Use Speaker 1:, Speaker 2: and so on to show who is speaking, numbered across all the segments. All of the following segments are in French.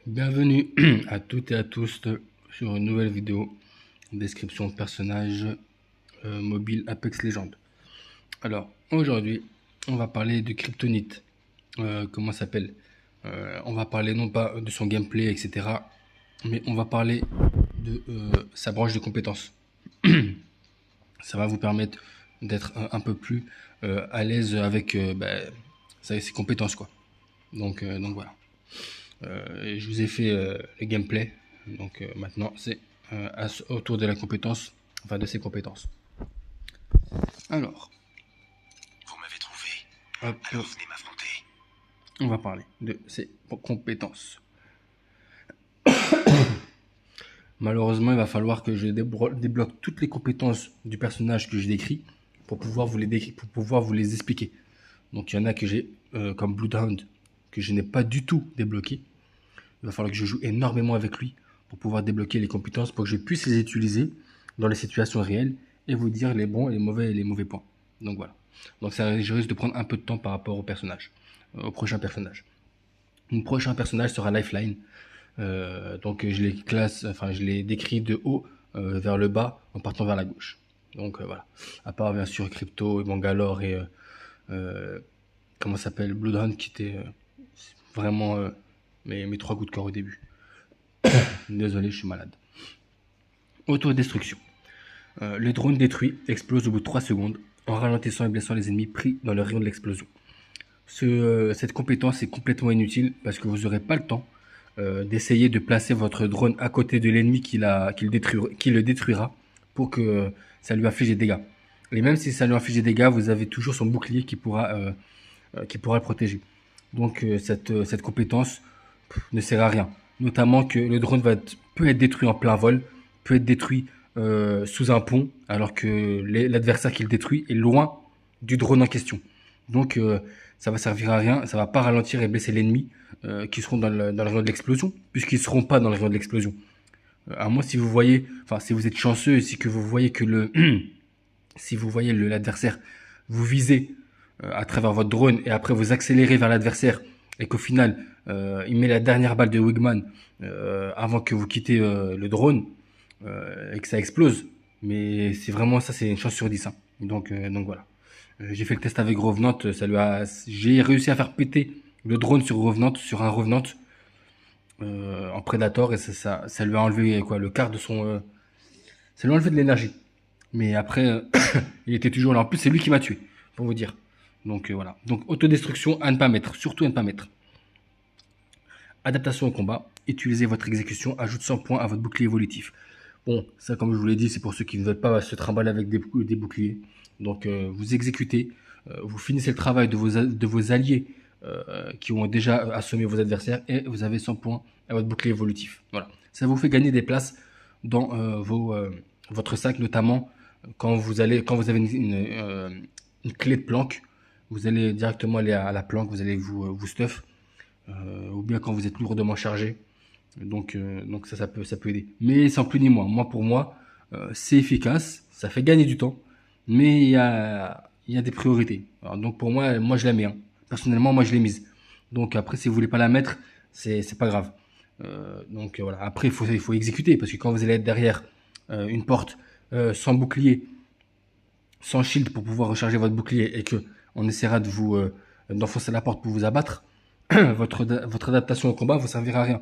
Speaker 1: Bienvenue à toutes et à tous sur une nouvelle vidéo description de personnage mobile Apex Legends. Alors aujourd'hui on va parler de Kryptonite. Comment ça s'appelle On va parler non pas de son gameplay etc, mais on va parler de sa branche de compétences. Ça va vous permettre d'être un peu plus à l'aise avec ses compétences quoi. Donc voilà. Je vous ai fait le gameplay. Donc maintenant, c'est autour de la compétence, enfin de ses compétences. Alors,
Speaker 2: Vous m'avez trouvé.
Speaker 1: hop,
Speaker 2: Alors venez m'affronter.
Speaker 1: on va parler de ses compétences. Malheureusement, il va falloir que je débloque toutes les compétences du personnage que je décris pour pouvoir vous les expliquer. Donc il y en a que j'ai comme Bloodhound que je n'ai pas du tout débloqué. Il va falloir que je joue énormément avec lui pour pouvoir débloquer les compétences pour que je puisse les utiliser dans les situations réelles et vous dire les bons et les mauvais points. Donc voilà. Donc ça, je risque de prendre un peu de temps par rapport au personnage, au prochain personnage. Mon prochain personnage sera Lifeline. Donc je les classe, enfin je les décris de haut vers le bas en partant vers la gauche. Donc voilà. À part bien sûr Crypto et Bangalore et comment ça s'appelle Bloodhound qui était vraiment mes 3 coups de cœur au début. Désolé, je suis malade. Autodestruction. Le drone détruit explose au bout de 3 secondes en ralentissant et blessant les ennemis pris dans le rayon de l'explosion. Cette compétence est complètement inutile parce que vous n'aurez pas le temps d'essayer de placer votre drone à côté de l'ennemi qui le détruira pour que ça lui inflige des dégâts. Et même si ça lui inflige des dégâts, vous avez toujours son bouclier qui pourra le protéger. Donc cette compétence ne sert à rien. Notamment que le drone peut être détruit en plein vol, peut être détruit sous un pont, alors que l'adversaire qui le détruit est loin du drone en question. Donc ça va servir à rien, ça va pas ralentir et blesser l'ennemi qui seront dans le rayon de l'explosion, puisqu'ils seront pas dans le rayon de l'explosion. À moins si vous voyez, enfin si vous êtes chanceux, si que vous voyez que si vous voyez l'adversaire vous visez à travers votre drone et après vous accélérez vers l'adversaire et qu'au final il met la dernière balle de Wigman avant que vous quittez le drone et que ça explose. Mais c'est vraiment ça, c'est une chance sur 10. Hein. Donc voilà. J'ai fait le test avec Revenant, j'ai réussi à faire péter le drone sur un Revenant en Predator et ça lui a enlevé quoi, le quart de son, ça lui a enlevé de l'énergie. Mais après, il était toujours là. En plus, c'est lui qui m'a tué, pour vous dire. Donc voilà. Donc autodestruction à ne pas mettre, surtout à ne pas mettre. Adaptation au combat. Utilisez votre exécution, ajoute 100 points à votre bouclier évolutif. Bon, ça comme je vous l'ai dit, c'est pour ceux qui ne veulent pas se trimballer avec des boucliers. Donc vous exécutez, vous finissez le travail de vos alliés qui ont déjà assommé vos adversaires et vous avez 100 points à votre bouclier évolutif. Voilà. Ça vous fait gagner des places dans votre sac, notamment quand vous avez une clé de planque, vous allez directement aller à la planque, vous allez vous stuff, ou bien quand vous êtes lourdement chargé. Donc ça peut aider. Mais sans plus ni moins. Pour moi, c'est efficace, ça fait gagner du temps, mais il y a des priorités. Alors, donc pour moi je la mets. Hein. Personnellement, moi je l'ai mise. Donc après, si vous voulez pas la mettre, c'est pas grave. Donc voilà. Après, il faut exécuter parce que quand vous allez être derrière une porte sans bouclier, sans shield pour pouvoir recharger votre bouclier et que on essaiera de vous d'enfoncer la porte pour vous abattre, votre adaptation au combat vous servira à rien.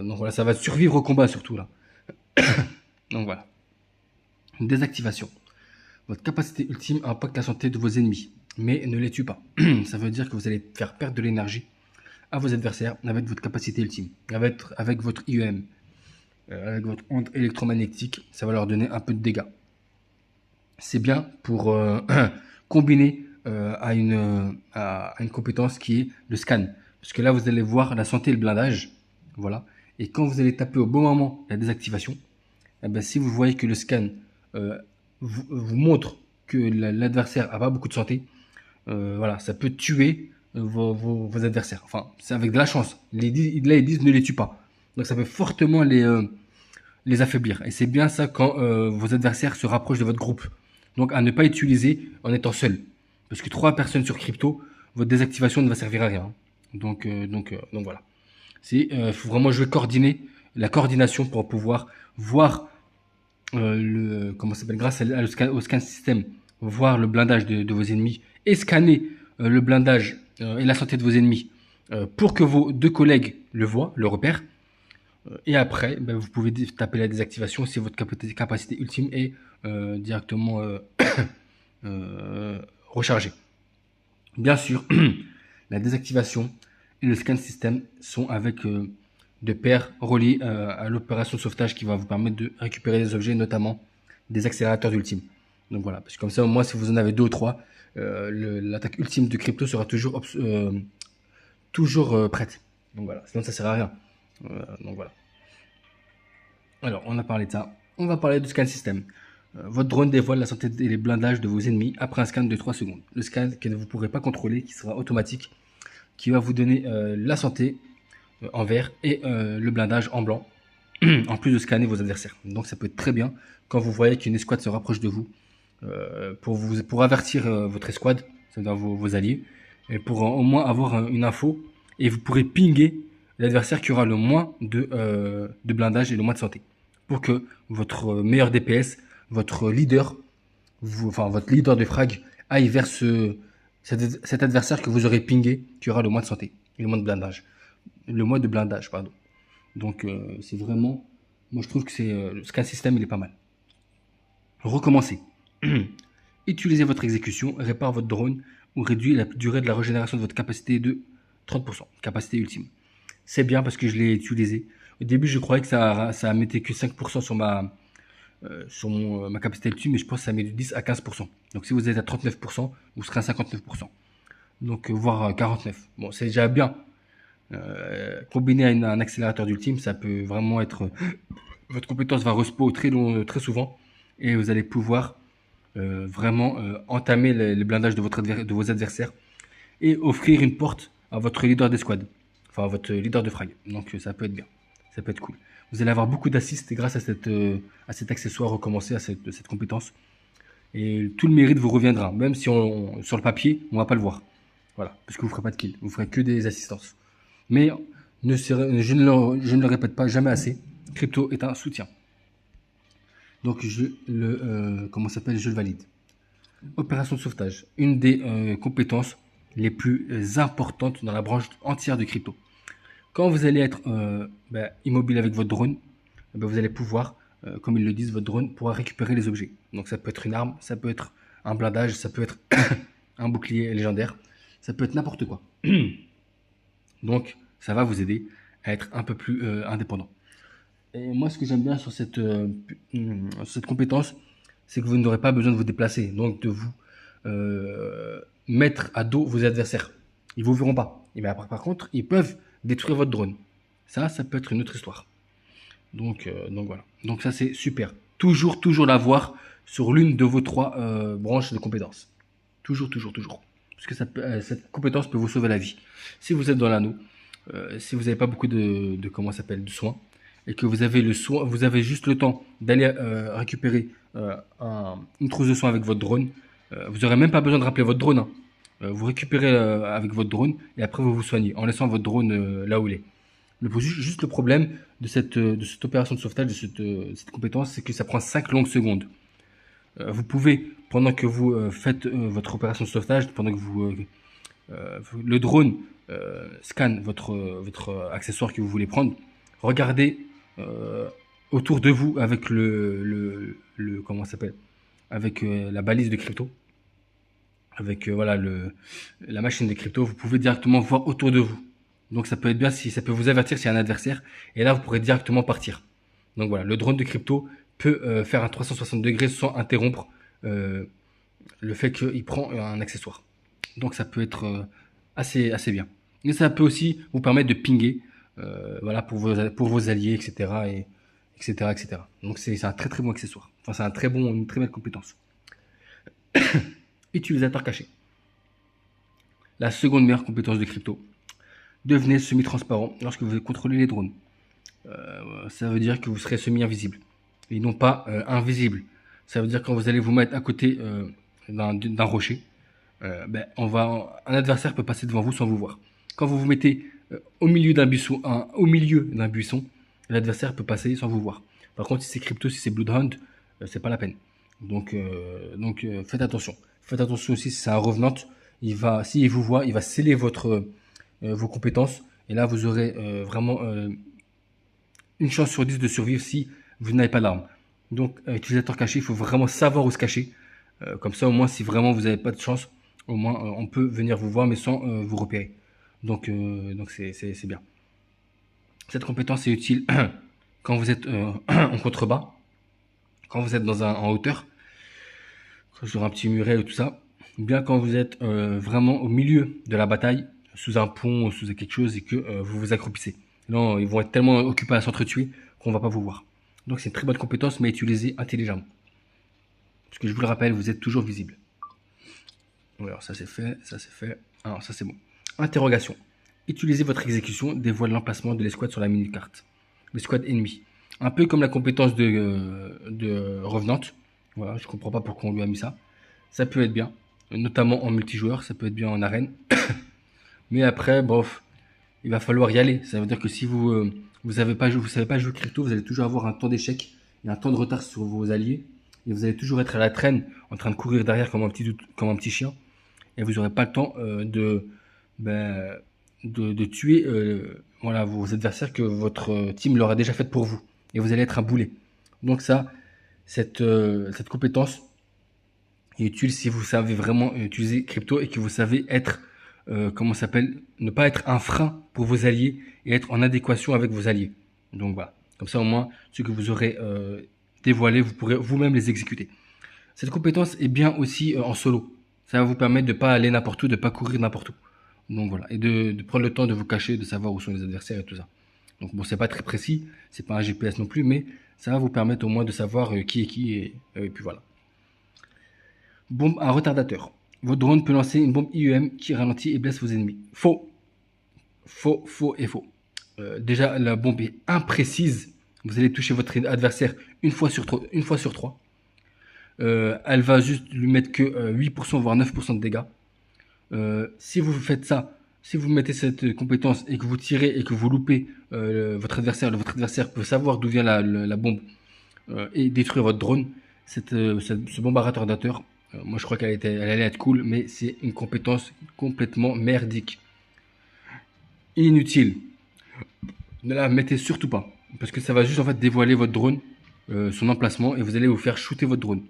Speaker 1: Donc voilà, ça va survivre au combat surtout là. Donc voilà. Désactivation. Votre capacité ultime impacte la santé de vos ennemis, mais ne les tue pas. Ça veut dire que vous allez faire perdre de l'énergie à vos adversaires avec votre capacité ultime, avec votre IEM, avec votre onde électromagnétique, ça va leur donner un peu de dégâts. C'est bien pour combiner à une compétence qui est le scan. Parce que là, vous allez voir la santé et le blindage. Voilà. Et quand vous allez taper au bon moment la désactivation, eh ben, si vous voyez que le scan vous montre que l'adversaire a pas beaucoup de santé, voilà, ça peut tuer vos adversaires. Enfin, c'est avec de la chance. Là, ils disent ne les tue pas. Donc ça peut fortement les affaiblir. Et c'est bien ça quand vos adversaires se rapprochent de votre groupe. Donc à ne pas utiliser en étant seul. Parce que 3 personnes sur crypto, votre désactivation ne va servir à rien. Donc voilà. Faut vraiment jouer coordonné, la coordination pour pouvoir voir comment ça s'appelle, grâce au scan système, voir le blindage de vos ennemis et scanner le blindage et la santé de vos ennemis pour que vos deux collègues le voient, le repèrent. Et après, ben, vous pouvez taper la désactivation si votre capacité ultime est directement rechargée. Bien sûr, la désactivation et le scan système sont avec de pair reliés à l'opération de sauvetage qui va vous permettre de récupérer des objets, notamment des accélérateurs d'ultime. Donc voilà, parce que comme ça, au moins, si vous en avez deux ou trois, l'attaque ultime de crypto sera toujours prête. Donc voilà, sinon ça sert à rien. Donc voilà. Alors, on a parlé de ça. On va parler du scan système. Votre drone dévoile la santé et les blindages de vos ennemis après un scan de 3 secondes. Le scan que vous ne pourrez pas contrôler, qui sera automatique, qui va vous donner la santé en vert et le blindage en blanc, en plus de scanner vos adversaires. Donc ça peut être très bien quand vous voyez qu'une escouade se rapproche de vous, pour avertir votre escouade, c'est-à-dire vos alliés, et pour au moins avoir une info, et vous pourrez pinguer l'adversaire qui aura le moins de blindage et le moins de santé, pour que votre meilleur DPS, votre leader, votre leader de frag, aille vers cet adversaire que vous aurez pingé, qui aura le moins de santé et le moins de blindage. Le moins de blindage, pardon. Donc c'est vraiment, moi je trouve que le scan système il est pas mal. Recommencez. Utilisez votre exécution, répare votre drone ou réduit la durée de la régénération de votre capacité de 30%, capacité ultime. C'est bien parce que je l'ai utilisé. Au début je croyais que ça mettait que 5% sur ma capacité ultime, mais je pense que ça met de 10 à 15%. Donc si vous êtes à 39%, vous serez à 59%. Donc voire 49%. Bon, c'est déjà bien. Combiné à un accélérateur d'ultime, ça peut vraiment être... Votre compétence va respawn très souvent et vous allez pouvoir vraiment entamer les blindages de vos adversaires et offrir une porte à votre leader d'escouade, enfin à votre leader de frag. Donc ça peut être bien, ça peut être cool. Vous allez avoir beaucoup d'assists grâce à cet accessoire recommencé, à cette compétence. Et tout le mérite vous reviendra, même si sur le papier, on va pas le voir. Voilà, parce que vous ferez pas de kill, vous ferez que des assistances. Mais je ne le répète pas jamais assez, crypto est un soutien. Donc je le valide. Opération de sauvetage, une des compétences les plus importantes dans la branche entière de crypto. Quand vous allez être immobile avec votre drone, vous allez pouvoir, comme ils le disent, votre drone pourra récupérer les objets. Donc ça peut être une arme, ça peut être un blindage, ça peut être un bouclier légendaire, ça peut être n'importe quoi. Donc ça va vous aider à être un peu plus indépendant. Et moi, ce que j'aime bien sur cette compétence, c'est que vous n'aurez pas besoin de vous déplacer, donc de vous mettre à dos vos adversaires. Ils vous verront pas. Et bien, par contre, ils peuvent détruire votre drone. Ça peut être une autre histoire. Donc voilà. Donc ça, c'est super. Toujours l'avoir sur l'une de vos 3 branches de compétences. Toujours. Parce que cette compétence peut vous sauver la vie. Si vous êtes dans l'anneau, si vous n'avez pas beaucoup de soins, et que vous avez juste le temps d'aller récupérer une trousse de soins avec votre drone, vous n'aurez même pas besoin de rappeler votre drone. Hein. Vous récupérez avec votre drone et après vous vous soignez en laissant votre drone là où il est. Juste le problème de cette opération de sauvetage, de cette compétence, c'est que ça prend 5 longues secondes. Vous pouvez, pendant que vous faites votre opération de sauvetage, pendant que le drone scanne votre accessoire que vous voulez prendre, regardez autour de vous avec avec la balise de crypto, avec la machine de crypto, vous pouvez directement voir autour de vous. Donc ça peut être bien, si ça peut vous avertir s'il y a un adversaire, et là vous pourrez directement partir. Donc voilà, le drone de crypto peut faire un 360 degrés sans interrompre le fait qu'il prend un accessoire. Donc ça peut être assez bien. Et ça peut aussi vous permettre de pinguer pour vos alliés, etc. etc. Donc c'est un très bon accessoire. Enfin, c'est une très belle compétence. Utilisateur caché. La seconde meilleure compétence de crypto. Devenez semi-transparent lorsque vous contrôlez les drones. Ça veut dire que vous serez semi-invisible et non pas invisible. Ça veut dire quand vous allez vous mettre à côté d'un rocher, un adversaire peut passer devant vous sans vous voir. Quand vous vous mettez au milieu d'un buisson, l'adversaire peut passer sans vous voir. Par contre, si c'est crypto, si c'est Bloodhound, c'est pas la peine. Donc, faites attention. Faites attention aussi si c'est un revenant. S'il vous voit, il va sceller vos compétences. Et là, vous aurez vraiment une chance sur 10 de survivre si vous n'avez pas d'arme. Donc, utilisateur caché, il faut vraiment savoir où se cacher. Comme ça, au moins, si vraiment vous n'avez pas de chance, au moins, on peut venir vous voir, mais sans vous repérer. Donc c'est bien. Cette compétence est utile quand vous êtes en contrebas, quand vous êtes en hauteur, sur un petit muret ou tout ça, ou bien quand vous êtes vraiment au milieu de la bataille, sous un pont ou sous quelque chose et que vous vous accroupissez. Non, ils vont être tellement occupés à s'entretuer qu'on va pas vous voir. Donc c'est une très bonne compétence, mais utilisée intelligemment. Parce que je vous le rappelle, vous êtes toujours visible. Alors ça c'est fait, ça c'est fait. Alors ça c'est bon. Interrogation. Utilisez votre exécution dévoile l'emplacement de l'escouade sur la mini-carte. L'escouade ennemie. Un peu comme la compétence de Revenant. Voilà, je comprends pas pourquoi on lui a mis ça. Ça peut être bien, notamment en multijoueur, ça peut être bien en arène. Mais après, bof, il va falloir y aller. Ça veut dire que si vous savez pas jouer crypto, vous allez toujours avoir un temps d'échec et un temps de retard sur vos alliés. Et vous allez toujours être à la traîne, en train de courir derrière comme un petit chien. Et vous n'aurez pas le temps de tuer voilà, vos adversaires que votre team leur a déjà fait pour vous. Et vous allez être un boulet. Donc ça, cette compétence est utile si vous savez vraiment utiliser crypto et que vous savez être, ne pas être un frein pour vos alliés et être en adéquation avec vos alliés. Donc voilà. Comme ça, au moins, ce que vous aurez dévoilé, vous pourrez vous-même les exécuter. Cette compétence est bien aussi en solo. Ça va vous permettre de ne pas aller n'importe où, de ne pas courir n'importe où. Donc voilà. Et de prendre le temps de vous cacher, de savoir où sont les adversaires et tout ça. Donc bon, c'est pas très précis, c'est pas un GPS non plus, mais ça va vous permettre au moins de savoir qui est qui et puis voilà. Bombe à retardateur. Votre drone peut lancer une bombe IEM qui ralentit et blesse vos ennemis. Faux. Faux, faux et faux. Déjà, la bombe est imprécise. Vous allez toucher votre adversaire une fois sur trois. Elle va juste lui mettre que 8% voire 9% de dégâts. Si vous faites ça, si vous mettez cette compétence et que vous tirez et que vous loupez votre adversaire peut savoir d'où vient la bombe et détruire votre drone. Ce bombe à retardateur, moi je crois elle allait être cool, mais c'est une compétence complètement merdique. Inutile. Ne la mettez surtout pas. Parce que ça va juste en fait dévoiler votre drone, son emplacement, et vous allez vous faire shooter votre drone.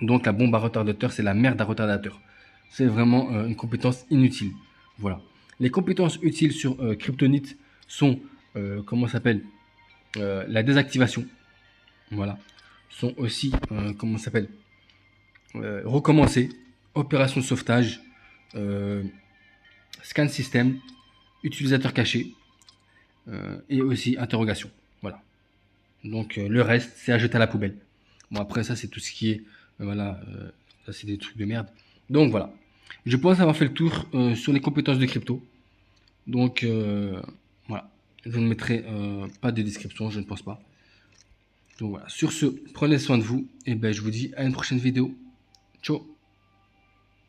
Speaker 1: Donc la bombe à retardateur, c'est la merde à retardateur. C'est vraiment une compétence inutile. Voilà. Les compétences utiles sur Kryptonite sont, la désactivation. Voilà. Sont aussi, recommencer, opération de sauvetage, scan système, utilisateur caché, et aussi interrogation. Voilà. Donc le reste, c'est à jeter à la poubelle. Bon, après ça, c'est tout ce qui est, ça c'est des trucs de merde. Donc voilà. Je pense avoir fait le tour sur les compétences de crypto. Donc voilà. Je ne mettrai pas de description, je ne pense pas. Donc voilà. Sur ce, prenez soin de vous. Et ben je vous dis à une prochaine vidéo. Ciao.